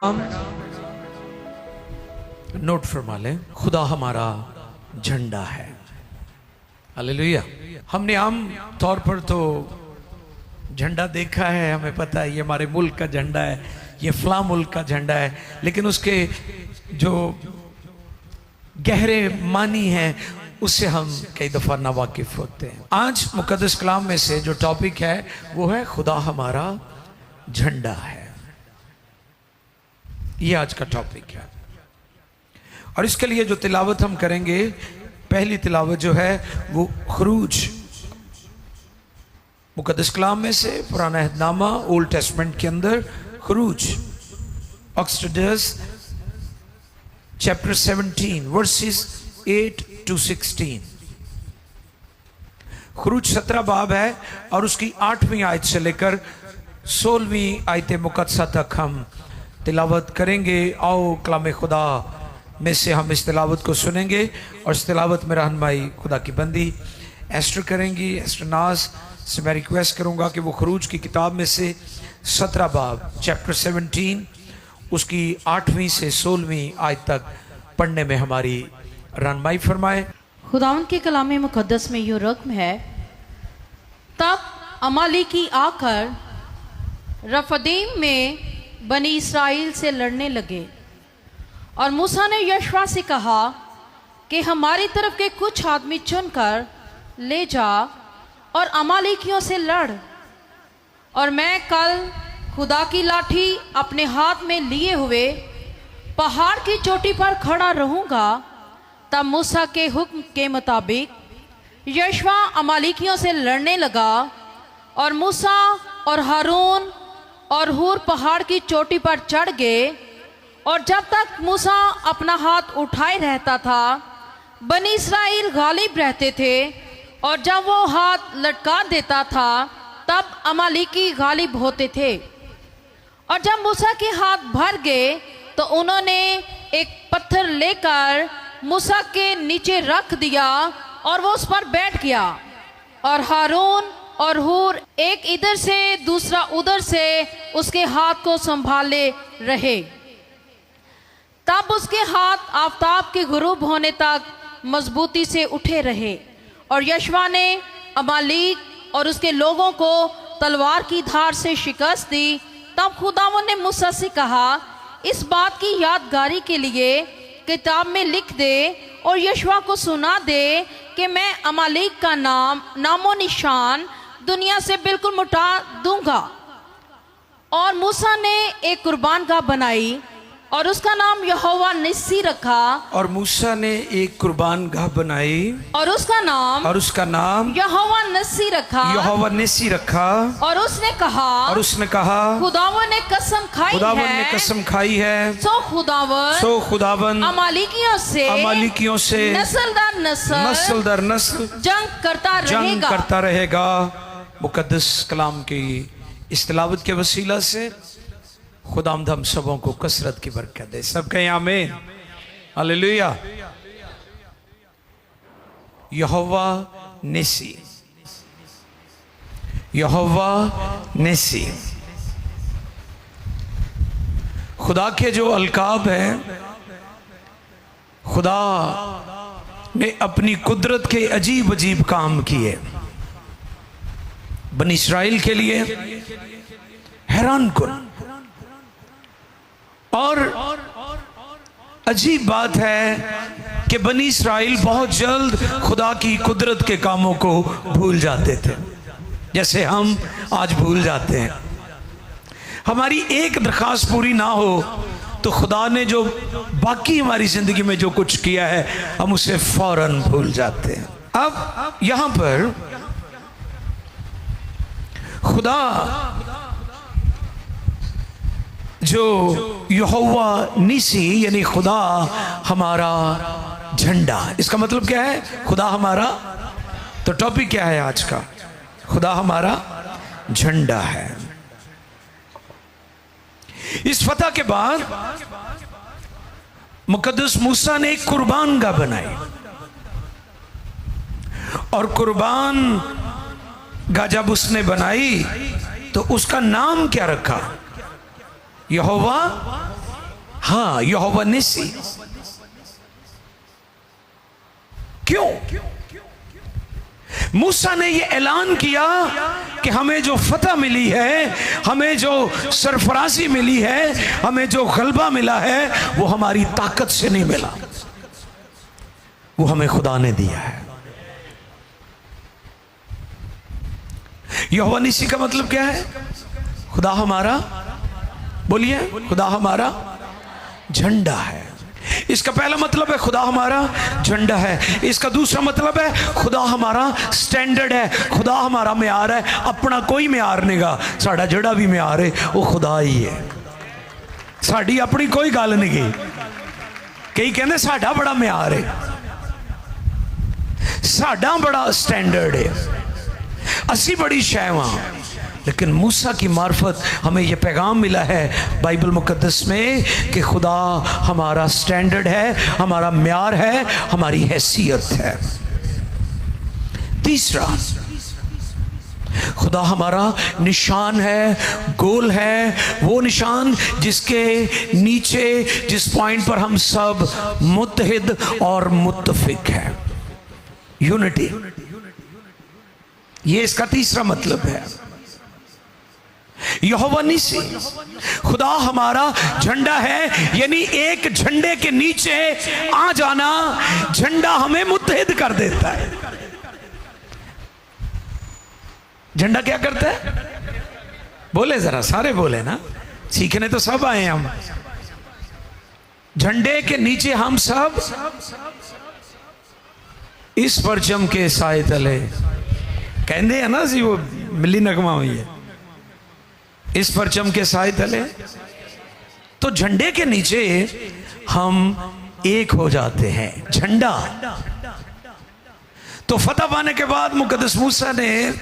हम नोट फरमा लें, खुदा हमारा झंडा है। हालेलुया। हमने आम तौर पर तो झंडा देखा है, हमें पता है ये हमारे मुल्क का झंडा है, ये फला मुल्क का झंडा है, लेकिन उसके जो गहरे मानी है उससे हम कई दफा नावाकिफ होते हैं। आज मुकद्दस कलाम में से जो टॉपिक है वो है खुदा हमारा झंडा है। ये आज का टॉपिक है और इसके लिए जो तिलावत हम करेंगे, पहली तिलावत जो है वो खरूज मुकद्दस कलाम में से, पुराना अहदनामा ओल्ड टेस्टमेंट के अंदर खरूज एक्सोडस चैप्टर 17 वर्सेस 8 to 16। खरूज 17 बाब है और उसकी 8वीं आयत से लेकर 16वीं आयत मुकद्दसा तक हम तिलावत करेंगे। आओ कलाम खुदा में से हम इस तिलावत को सुनेंगे और इस तिलावत में रहनुमाई खुदा की बंदी एस्टर करेंगी। एस्टर नाज से मैं रिक्वेस्ट करूंगा कि वो खरूज की किताब में से 17 बाब चैप्टर 17 उसकी 8वीं से 16वीं आयत तक पढ़ने में हमारी रहनुमाई फरमाए। खुदावन के कलाम मुकद्दस में यो रकम है, तब अमालेकी आकर रफदीम में बनी इसराइल से लड़ने लगे और मूसा ने यहोशू से कहा कि हमारी तरफ के कुछ आदमी चुनकर ले जा और अमालेकियों से लड़, और मैं कल खुदा की लाठी अपने हाथ में लिए हुए पहाड़ की चोटी पर खड़ा रहूंगा। तब मूसा के हुक्म के मुताबिक यहोशू अमालेकियों से लड़ने लगा और मूसा और हारून और हूर पहाड़ की चोटी पर चढ़ गए, और जब तक मूसा अपना हाथ उठाए रहता था बनी इसराइल गालिब रहते थे, और जब वो हाथ लटका देता था तब अमालेकी गालिब होते थे। और जब मूसा के हाथ भर गए तो उन्होंने एक पत्थर लेकर मूसा के नीचे रख दिया और वो उस पर बैठ गया, और हारून और हूर एक इधर से दूसरा उधर से उसके हाथ को संभाले रहे। तब उसके हाथ आफताब के गुरूब होने तक मजबूती से उठे रहे, और यहोशू ने अमालेक और उसके लोगों को तलवार की धार से शिकस्त दी। तब खुदावंद ने मूसा से कहा, इस बात की यादगारी के लिए किताब में लिख दे और यहोशू को सुना दे कि मैं अमालेक का नामो निशान दुनिया से बिल्कुल मिटा दूंगा। और मूसा ने एक कुर्बानगाह बनाई और उसका नाम यहोवा निस्सी रखा। और मूसा ने एक कुर्बानगाह बनाई और उसका नाम यहोवा निस्सी रखा। यहोवा निस्सी रखा। और उसने कहा खुदावन ने कसम खाई है सो खुदावन अमालेकियों से नस्ल दर नस्ल जंग करता रहेगा। मुकद्दस कलाम की इस तिलावत के वसीला से खुदावंद हम सबों को कसरत की बरकत दे। सब कहें आमीन, हालेलुया। यहोवा निस्सी, यहोवा निस्सी। खुदा के जो अलकाब हैं, खुदा ने अपनी कुदरत के अजीब अजीब काम किए बनी इसराइल के लिए, हैरान कुन। और अजीब बात है कि बनी इसराइल बहुत जल्द खुदा की कुदरत के कामों को भूल जाते थे, जैसे हम आज भूल जाते हैं। हमारी एक दरखास्त पूरी ना हो तो खुदा ने जो बाकी हमारी जिंदगी में जो कुछ किया है हम उसे फौरन भूल जाते हैं। अब यहां पर खुदा जो यहोवा निस्सी यानी खुदा हमारा झंडा, इसका मतलब क्या है? खुदा हमारा, तो टॉपिक क्या है आज का? खुदा हमारा झंडा है। इस फतह के बाद मुकद्दस मूसा ने एक कुर्बानगाह बनाई, और कुर्बान गाह जब उसने बनाई तो उसका नाम क्या रखा? यहोवा हाँ, यहोवा निसी। क्यों? मूसा ने यह ऐलान किया कि हमें जो फतह मिली है, हमें जो सरफराजी मिली है, हमें जो गलबा मिला है, वो हमारी ताकत से नहीं मिला, वो हमें खुदा ने दिया है। यहोवा निसी का मतलब क्या है? खुदा हमारा, बोलिए, खुदा हमारा झंडा है। इसका पहला मतलब है खुदा हमारा झंडा है। इसका दूसरा मतलब है खुदा हमारा स्टैंडर्ड है, खुदा हमारा म्यार है। अपना कोई म्यार नहीं गा, साड़ा जड़ा भी म्यार है वो खुदा ही है। साड़ी अपनी कोई गल नहीं गई। कई कहते साड़ा बड़ा म्यार है, साड़ा बड़ा स्टैंडर्ड है, असी बड़ी शैवा। लेकिन मूसा की मार्फत हमें यह पैगाम मिला है बाइबल मुकद्दस में कि खुदा हमारा स्टैंडर्ड है, हमारा म्यार है, हमारी हैसियत है। तीसरा, खुदा हमारा निशान है, गोल है, वो निशान जिसके नीचे, जिस पॉइंट पर हम सब मुत्तहिद और मुत्तफिक है, यूनिटी। ये इसका तीसरा मतलब है। यहोवा निसी, खुदा हमारा झंडा है, यानी एक झंडे के नीचे आ जाना झंडा हमें मुत्तहिद कर देता है। झंडा क्या करता है? बोले जरा, सारे बोले ना, सीखने तो सब आए हम। झंडे के नीचे हम सब इस परचम के साए तले, कहते हैं ना जी, वो मिली नगमा हुई है, इस परचम के साए तले। तो झंडे के नीचे हम एक हो जाते हैं। झंडा तो फतह पाने के बाद मुकद्दस मूसा ने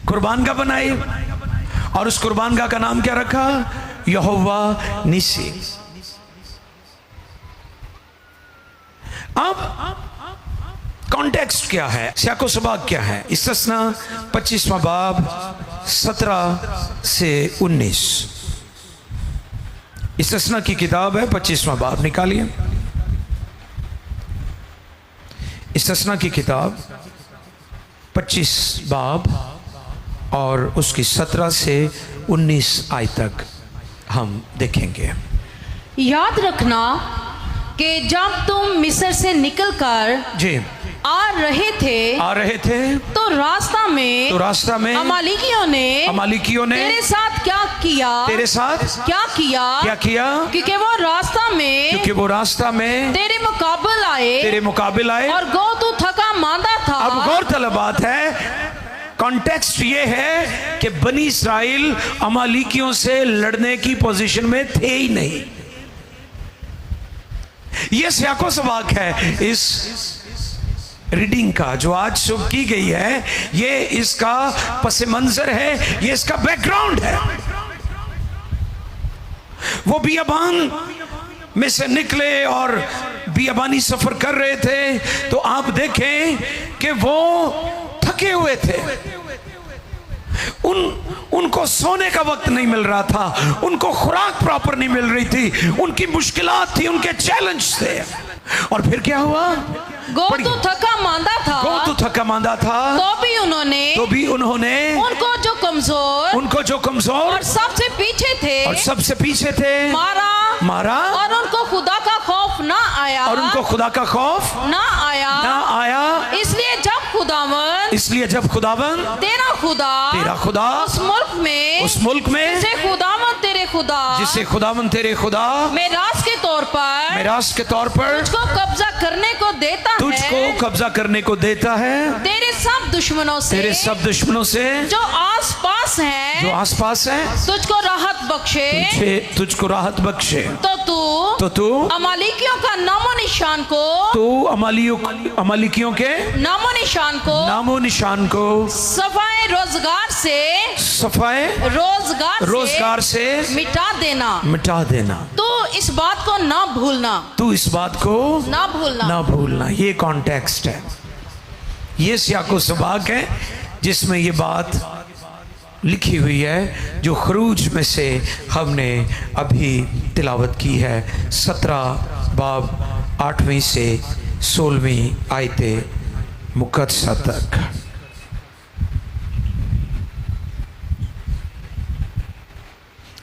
कुर्बानगाह बनाई और उस कुर्बानगाह का नाम क्या रखा? यहोवा निसी। अब कॉन्टेक्स्ट क्या है, सियाको सबाक क्या है? इस्तस्ना 25वां बाब 17 से 19। इस्तस्ना की किताब है, 25वां बाब निकालिए। इस्तस्ना की किताब 25 बाब और उसकी 17 से 19 आयत तक हम देखेंगे। याद रखना कि जब तुम मिस्र से निकलकर जी आ रहे थे तो रास्ता में अमालिकियों ने तेरे साथ क्या किया? तेरे साथ क्या किया? क्योंकि वो रास्ता में तेरे मुकाबिल आए और गो तू थका मांदा था। अब गौरतलब बात है, कॉन्टेक्स्ट ये है कि बनी इस्राइल अमालिकियों से लड़ने की पोजीशन में थे ही नहीं। ये सियाको सबाक है इस रीडिंग का जो आज शुरू की गई है। ये इसका पस मंजर है, ये इसका बैकग्राउंड है। वो बियाबान में से निकले और बियाबानी सफर कर रहे थे, तो आप देखें कि वो थके हुए थे। उनको सोने का वक्त नहीं मिल रहा था, उनको खुराक प्रॉपर नहीं मिल रही थी, उनकी मुश्किलात थी, उनके चैलेंज थे। और फिर क्या हुआ? गो तो थका मांदा था तो भी उन्होंने उनको जो कमजोर और सबसे पीछे थे मारा और उनको खुदा का खौफ ना आया। इसलिए जब खुदावन तेरा खुदा उस मुल्क में जिसे खुदावन तेरे खुदा मेरास के तौर पर तुझको कब्जा करने को देता है तेरे सब दुश्मनों से जो आसपास हैं तुझको राहत बख्शे। तो तू अमालिकियों का अमालिकियों के नामो निशान को सफाए रोजगार से मिटा देना। तो इस बात को ना भूलना। ये कॉन्टेक्स्ट है, ये सियाको सबाक है जिसमें ये बात लिखी हुई है, जो खरूज में से हमने अभी तिलावत की है। 17 बाब 8वीं से 16वीं आयते मुकद्दसा तक।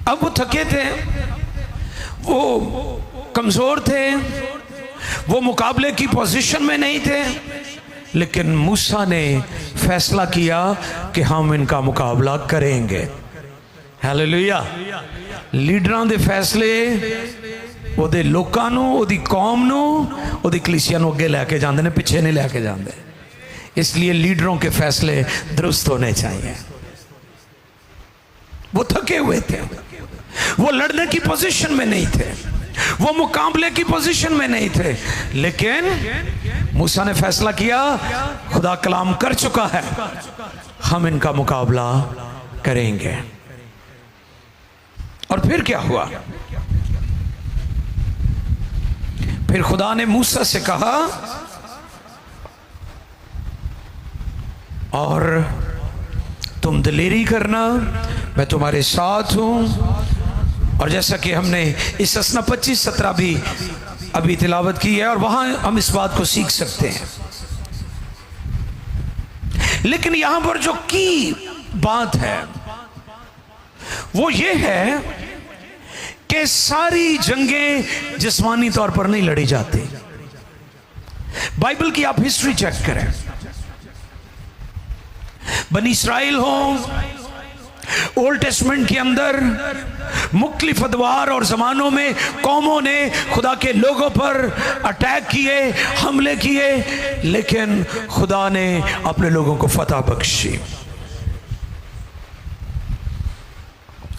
अब वो थके थे, वो कमज़ोर थे, वो मुकाबले की पोजीशन में नहीं थे, लेकिन मूसा ने फैसला किया कि हम इनका मुकाबला करेंगे। हालेलुया। लीडरां दे फैसले ਉਹਦੇ ਲੋਕਾਂ ਨੂੰ, ਉਹਦੀ कौम ਨੂੰ, ਉਹਦੀ कलीसिया ਨੂੰ ਅੱਗੇ ਲੈ ਕੇ ਜਾਂਦੇ ਨੇ, ਪਿੱਛੇ नहीं लेके जाते। इसलिए लीडरों के फैसले दुरुस्त होने चाहिए। वो थके हुए थे, वो लड़ने की पोजीशन में नहीं थे, वो मुकाबले की पोजीशन में नहीं थे, लेकिन मूसा ने फैसला किया, खुदा कलाम कर चुका है, हम इनका मुकाबला करेंगे। और फिर क्या हुआ? फिर खुदा ने मूसा से कहा, और तुम दिलेरी करना, मैं तुम्हारे साथ हूं। और जैसा कि हमने इस असना 25-17 भी अभी तिलावत की है, और वहां हम इस बात को सीख सकते हैं। लेकिन यहां पर जो की बात है वो ये है कि सारी जंगें जिस्मानी तौर पर नहीं लड़ी जाती। बाइबल की आप हिस्ट्री चेक करें, बनी इस्राइल हो, ओल्ड टेस्टमेंट के अंदर मुख्तलिफ अदवार और ज़मानों में कौमों ने खुदा के लोगों पर अटैक किए, हमले किए, लेकिन खुदा ने अपने लोगों को फतह बख्शी।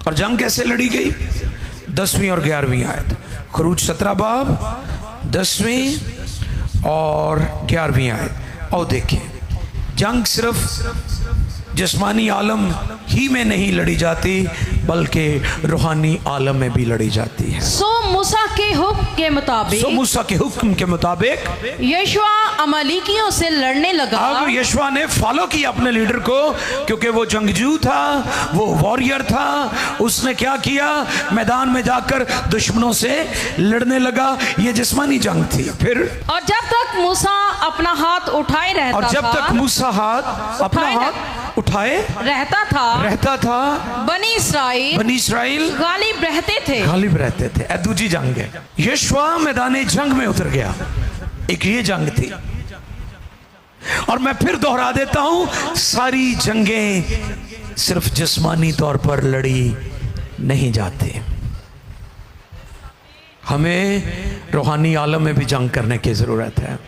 और जंग कैसे लड़ी गई? 10वीं और 11वीं आयत, खरूज 17 बाब 10वीं और 11वीं आयत। और देखिए, जंग सिर्फ जिस्मानी आलम ही में नहीं लड़ी जाती, बल्कि रूहानी आलम में भी लड़ी जाती है। सो मूसा के हुक्म के मुताबिक यशवा अमालेकियों से लड़ने लगा। अब यशवा ने फॉलो किया अपने लीडर को, क्योंकि वो जंगजू था, वो वॉरियर था। उसने क्या किया? मैदान में जाकर दुश्मनों से लड़ने लगा। ये जिस्मानी जंग थी। फिर और जब तक मूसा अपना हाथ उठाए रहता और जब था, तक मूसा अपना हाथ उठाए रहता था बनी इस्राइल गालिब रहते थे। दूजी जंग है, यशवा मैदान जंग में उतर गया। एक ये जंग थी। और मैं फिर दोहरा देता हूं, सारी जंगें सिर्फ जिस्मानी तौर पर लड़ी नहीं जाती, हमें रूहानी आलम में भी जंग करने की जरूरत है।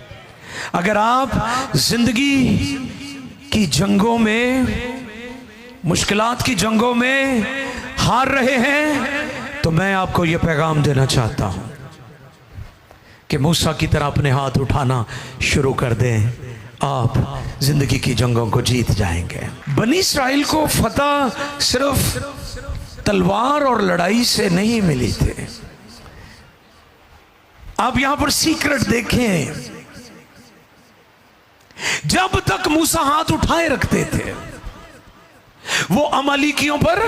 अगर आप जिंदगी की जंगों में, मुश्किलात की जंगों में हार रहे हैं, तो मैं आपको यह पैगाम देना चाहता हूं कि मूसा की तरह अपने हाथ उठाना शुरू कर दें, आप जिंदगी की जंगों को जीत जाएंगे। बनी इस्राइल को फतह सिर्फ तलवार और लड़ाई से नहीं मिली थी। आप यहां पर सीक्रेट देखें, जब तक मूसा हाथ उठाए रखते थे, वो अमालेकियों पर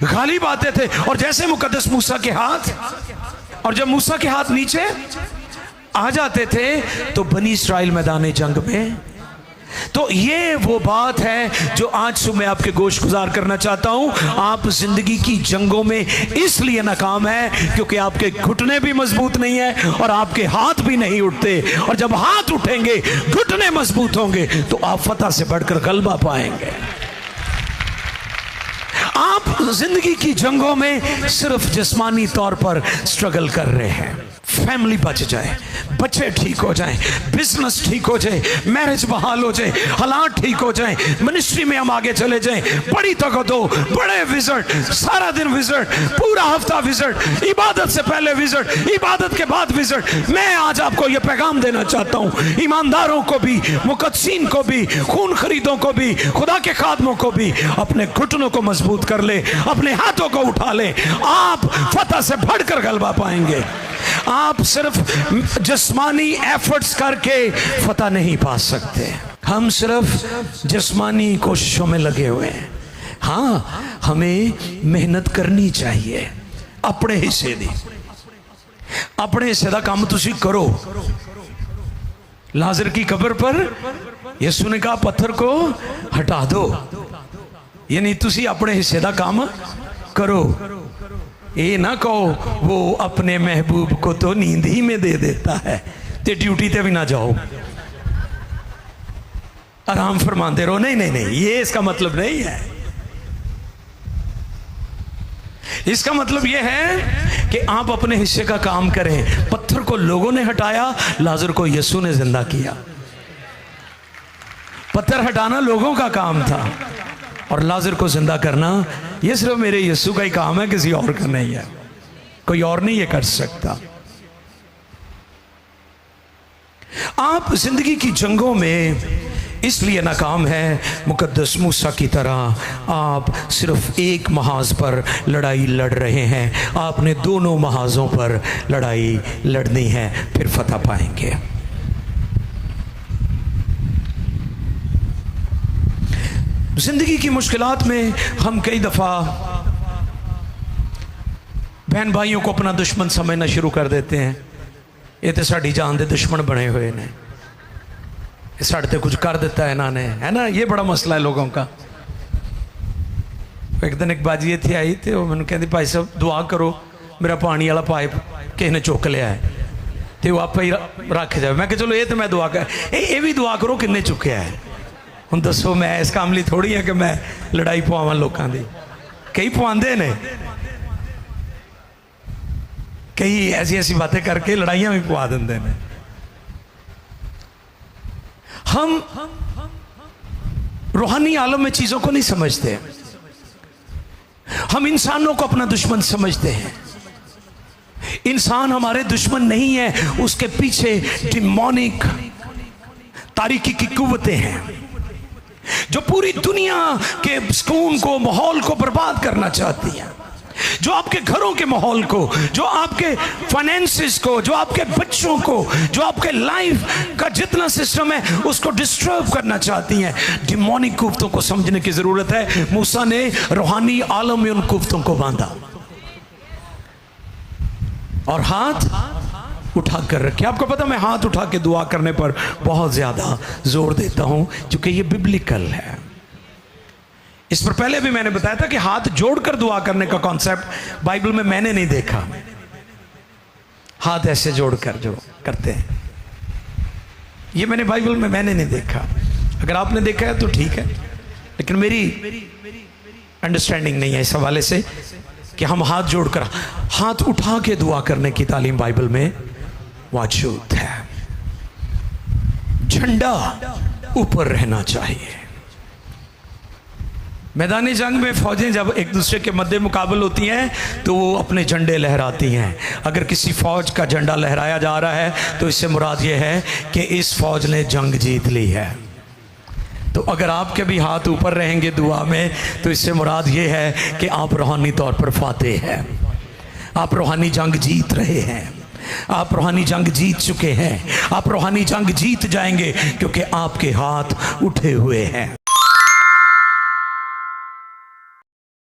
गालिब आते थे। और जैसे मुकद्दस मूसा के हाथ, और जब मूसा के हाथ नीचे आ जाते थे, तो बनी इस्राइल मैदान जंग में। तो ये वो बात है जो आज सुबह आपके गोश गुजार करना चाहता हूं। आप जिंदगी की जंगों में इसलिए नाकाम है क्योंकि आपके घुटने भी मजबूत नहीं है और आपके हाथ भी नहीं उठते। और जब हाथ उठेंगे, घुटने मजबूत होंगे, तो आप फतह से बढ़कर गलबा पाएंगे। आप जिंदगी की जंगों में सिर्फ जिस्मानी तौर पर स्ट्रगल कर रहे हैं। फैमिली बच जाए, बच्चे ठीक हो जाएं, बिजनेस ठीक हो जाए, मैरिज बहाल हो जाए, हालात ठीक हो जाएं, मिनिस्ट्री में हम आगे चले जाएं, बड़ी ताकत हो, बड़े विजिट, सारा दिन विजिट, पूरा हफ्ता विजिट, इबादत से पहले विजिट, इबादत के बाद विजिट। मैं आज आपको यह पैगाम देना चाहता हूं, ईमानदारों को भी, मुकद्दसीन को भी, खून खरीदों को भी, खुदा के खादमों को भी, अपने घुटनों को मजबूत कर ले, अपने हाथों को उठा ले। आप फतह से बढ़कर गलबा पाएंगे। आप सिर्फ जिस्मानी एफर्ट्स करके फतह नहीं पा सकते। हम सिर्फ जिस्मानी कोशिशों में लगे हुए हैं, हाँ, हमें मेहनत करनी चाहिए अपने हिस्से दी। अपने हिस्से का काम तुसी करो। लाजर की कब्र पर यीशु ने कहा पत्थर को हटा दो, यानी तुसी अपने हिस्से का काम करो। ये ना कहो वो अपने महबूब को तो नींद ही में दे देता है, ते ड्यूटी ते भी ना जाओ, आराम फरमाते रहो। नहीं नहीं नहीं, ये इसका मतलब नहीं है। इसका मतलब यह है कि आप अपने हिस्से का काम करें। पत्थर को लोगों ने हटाया, लाजर को यीशु ने जिंदा किया। पत्थर हटाना लोगों का काम था और लाजर को जिंदा करना ये सिर्फ मेरे यीशु का ही काम है, किसी और का नहीं है। कोई और नहीं ये कर सकता। आप जिंदगी की जंगों में इसलिए नाकाम है, मुकद्दस मूसा की तरह आप सिर्फ एक महाज पर लड़ाई लड़ रहे हैं। आपने दोनों महाजों पर लड़ाई लड़नी है, फिर फतह पाएंगे। जिंदगी की मुश्किलात में हम कई दफा बहन भाइयों को अपना दुश्मन समझना शुरू कर देते हैं। ये तो साड़ी जान दे दुश्मन बने हुए ने, साढ़े ते कुछ कर देता है इन्होंने, है ना। ये बड़ा मसला है लोगों का। एक दिन एक बाजी इतने आई तो मैंने कहती भाई साहब दुआ करो, मेरा पानी वाला पाइप किसी ने चुक लिया है तो वो आप ही रख जाए। मैं चलो ये तो मैं दुआ कर, ये भी दुआ करो किन्ने चुकया है। हुण दसो मैं इस काम लिए थोड़ी है कि मैं लड़ाई पवावा लोगों की। कई पवाते ने, कई ऐसी ऐसी बातें करके लड़ाइयाँ भी पवा देंगे ने। हम रूहानी आलम में चीजों को नहीं समझते। हम इंसानों को अपना दुश्मन समझते हैं। इंसान हमारे दुश्मन नहीं है, उसके पीछे डिमोनिक तारीकी की कुव्वतें हैं जो पूरी दुनिया के सुकून को, माहौल को बर्बाद करना चाहती हैं, जो आपके घरों के माहौल को, जो आपके फाइनेंसेस को, जो आपके बच्चों को, जो आपके लाइफ का जितना सिस्टम है उसको डिस्टर्ब करना चाहती हैं। डिमोनिक कुव्वतों को समझने की जरूरत है। मूसा ने रूहानी आलम में उन कुव्वतों को बांधा और हाथ उठा कर रखे। आपको पता, मैं हाथ उठा के दुआ करने पर बहुत ज्यादा जोर देता हूं क्योंकि ये बिब्लिकल है। इस पर पहले भी मैंने बताया था कि हाथ जोड़कर दुआ करने का कॉन्सेप्ट बाइबल में मैंने नहीं देखा। हाथ ऐसे जोड़कर जो करते हैं, ये मैंने बाइबल में मैंने नहीं देखा। अगर आपने देखा है तो ठीक है, लेकिन मेरी अंडरस्टैंडिंग नहीं है इस हवाले से कि हम हाथ जोड़कर, हाथ उठा के दुआ करने की तालीम बाइबल में मौजूद है। झंडा ऊपर रहना चाहिए। मैदानी जंग में फौजें जब एक दूसरे के मद्दे मुकाबल होती हैं तो वो अपने झंडे लहराती हैं। अगर किसी फौज का झंडा लहराया जा रहा है तो इससे मुराद ये है कि इस फौज ने जंग जीत ली है। तो अगर आपके भी हाथ ऊपर रहेंगे दुआ में तो इससे मुराद ये है कि आप रूहानी तौर पर फातेह हैं, आप रूहानी जंग जीत रहे हैं, आप रूहानी जंग जीत चुके हैं, आप रूहानी जंग जीत जाएंगे क्योंकि आपके हाथ उठे हुए हैं।